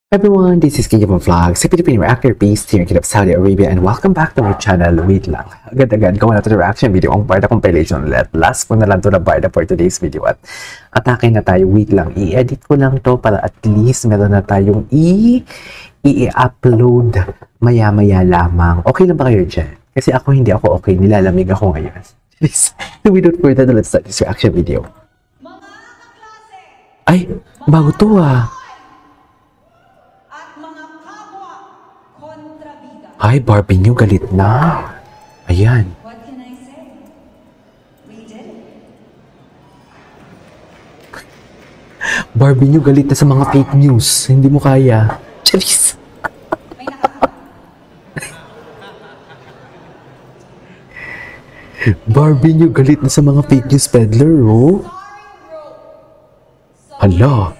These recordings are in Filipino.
Everyone, this is King of Vlogs, a Filipino reactor based here in Kingdom of Saudi Arabia, and welcome back to my channel. Wait lang, agad-agad gawa na ito na reaction video ang Barda compilation. Last ko na lang ito na Barda for today's video at atake na tayo. Wait lang, i-edit ko lang to para at least meron na tayong i-upload maya-maya lamang. Okay lang ba kayo dyan? Kasi ako hindi ako okay, nilalamig ako ngayon. So without further ado, let's start this reaction video. Ay, bago to ah. Ay, Barbie niyo galit na. Ayan. What can I say? We did it. Barbie niyo galit na sa mga fake news. Hindi mo kaya. Charis. Barbie niyo galit na sa mga fake news peddler, oh. Hala.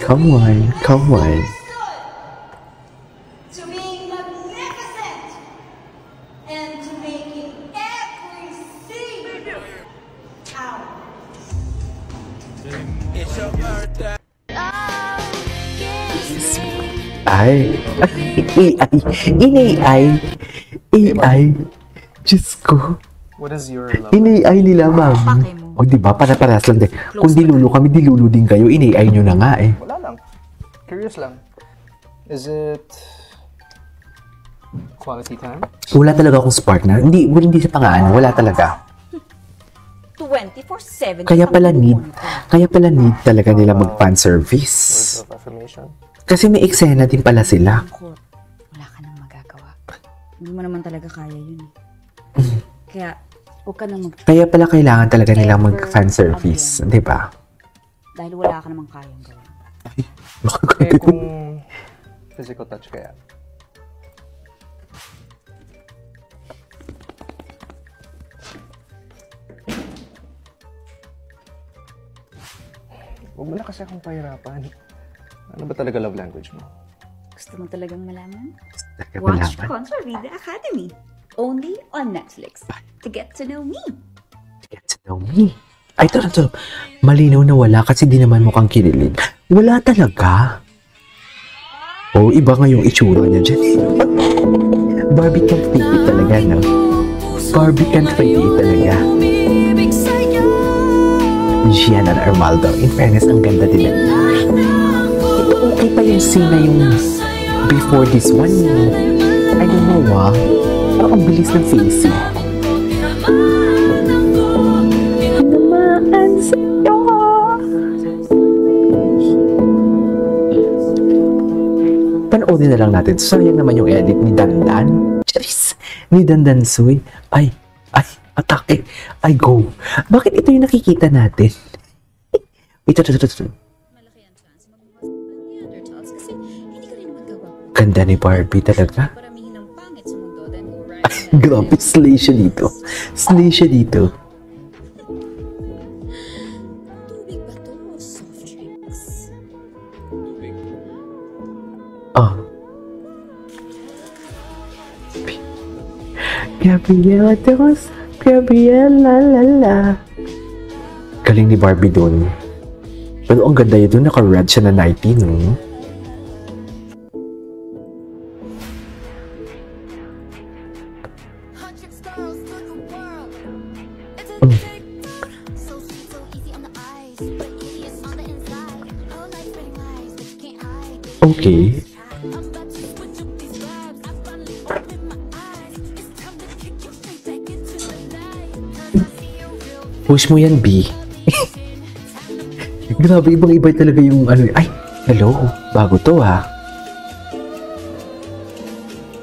Come on, come on. To being magnificent and to making every single ounce. It's your birthday. Ay. AI. Diyos ko. What is your love? AI nila, ma'am. O, diba? Para-paras lang din. Kung dilulo kami, dilulo din kayo. AI nyo na nga eh. Wala lang. Curious lang. Is it quality time? Wala talaga akong partner. Hindi sa pangalan. Wala talaga. 24/7. Kaya pala need talaga nila mag-fan service. Words of affirmation? Kasi may eksena din pala sila. Wala ka nang magagawa. Hindi mo naman talaga kaya yun eh. Kaya, huwag ka nang Kaya pala kailangan talaga nilang mag-fan service. Di ba? dahil wala ka namang kayang gawin. Eh, kung physical touch kaya? Huwag mo na kasi akong pahirapan. Ano ba talaga love language mo? Gusto mo talagang malaman? Talaga Watch malaman. Contra Academy. Only on Netflix. To get to know me. Get to know me. Ay, ito. Malinaw na wala kasi di naman mukhang kinilig. Wala talaga. Oh, iba nga yung itsura niya dyan. Barbie can fake it talaga, no? Barbie can fake it talaga. Gian and Armaldo. In fairness, ang ganda din. Ito okay pa yung scene na yung before this one. I don't know, ah. Parang ang bilis ng facing. Namaan sa'yo. Panoodin na lang natin. Sayang naman yung edit ni Dandan. Charis! Ni Dandan Suy. Ay, atake. Ay, go. Bakit ito yung nakikita natin? Ito. Ganda ni Barbie talaga. Ay, grabe, slay siya dito. Slay siya dito. Oh. Gabriela Dos. Gabriela, la. Galing ni Barbie dun. Pero ang ganda yun dun, naka-red siya na 19, no? Okay. Push mo yan, B. Grabe, ibang-iba talaga yung ano. Ay, hello. Bago to, ha.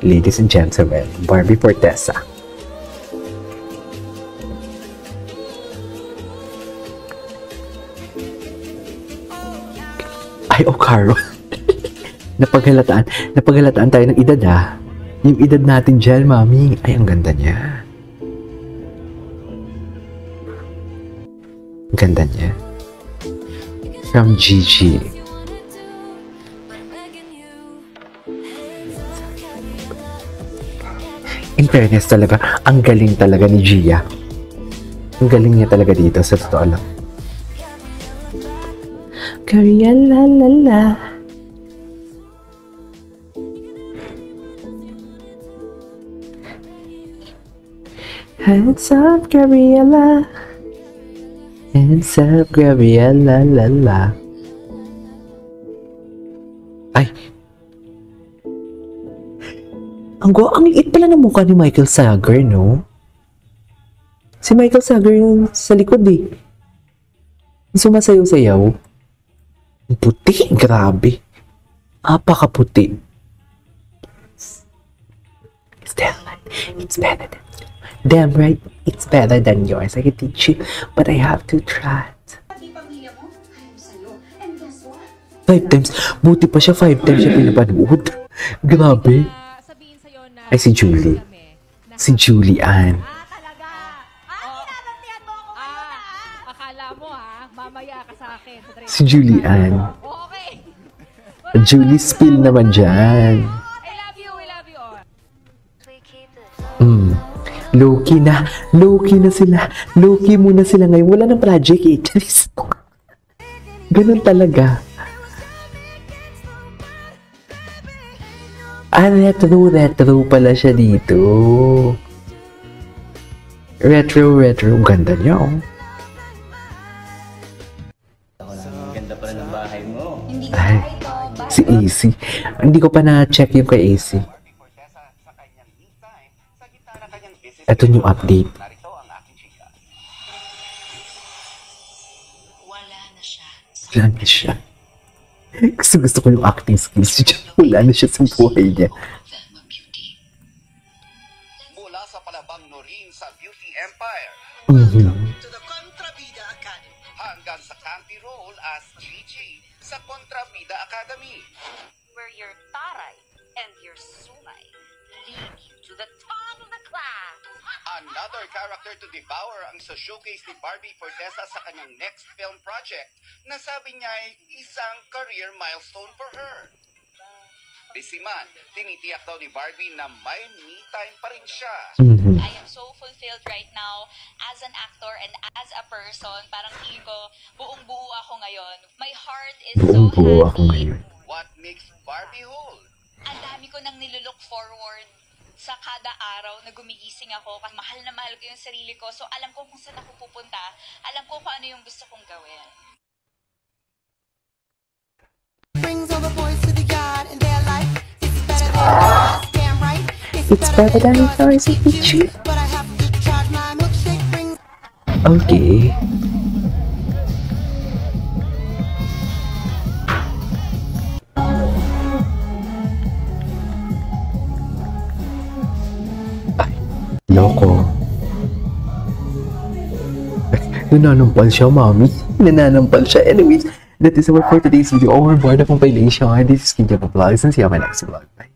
Ladies and gentlemen, Barbie Fortesa. Ay, oh, Carol. Napaghalataan tayo ng edad, ha. Yung edad natin dyan, mami. Ay, ang ganda niya. Ang ganda niya. From Gigi. In fairness talaga, ang galing talaga ni Gia. Ang galing niya talaga dito, sa totoo lang. Korea la la la. Hands up, Gabriella. Hands up, Gabriella, la la. Ay. Ang liit pala ng mukha ni Michael Sager, no? Si Michael Sager yung sa likod, eh. Sumasayaw-sayaw. Ang puti, grabe. Apakaputi. It's better than damn right, it's better than yours. I can teach you, but I have to try it. Pati pamilya mo, ayaw sa'yo. And guess what? 5 times. Buti pa siya, 5 times siya pinapanood. Grabe. Sabihin sa'yo na Ay, si Julie. Si Julie Ann. Talaga? Binabantihan mo ako ngayon, Akala mo mamaya ka sa akin. Si Julie Ann. Okay. Julie Spill naman dyan. I love you all. Low-key na sila. Low-key muna sila ngayon. Wala ng project eh. Ganun talaga. Retro pala siya dito. Retro. Ganda niya, oh. Ganda pa rin ang bahay mo. Hindi Ay, ito. si AC. Hindi ko pa na-check yung kay AC. Ito yung update. Wala na siya. Wala na siya. Gusto ko yung acting skills niya. Wala na siya sa buhay niya. Mula sa palabang Norin sa Beauty Empire To the Contrabida Academy. hanggang sa campy role as Gigi sa Contrabida Academy. Where your taray and your sumay lead you to the top of the class. Another character to devour ang sa showcase ni Barbie Fortesa sa kanyang next film project na sabi niya ay isang career milestone for her. Busy man, tinitiyak daw ni Barbie na may me time pa rin siya. I am so fulfilled right now as an actor and as a person. Parang feeling ko, buong-buo ako ngayon. My heart is so Buong-buo ako happy. ngayon. What makes Barbie whole? Ang dami ko nang nilulook forward sa kada araw na gumigising ako. Kasi mahal na mahal ko yung sarili ko. So alam ko kung saan ako pupunta. Alam ko kung ano yung gusto kong gawin. Brings all the boys to the yard and their life. It's better than yours, damn right. It's better than yours, it's true. But I have to charge my milkshake brings. Okay. Ay, loko. Nananampal siya, mami. Nananampal siya. Anyways, that is all for today's video. Overboard na compilation. This is Kinja Vlogs and see you on my next vlog. Bye.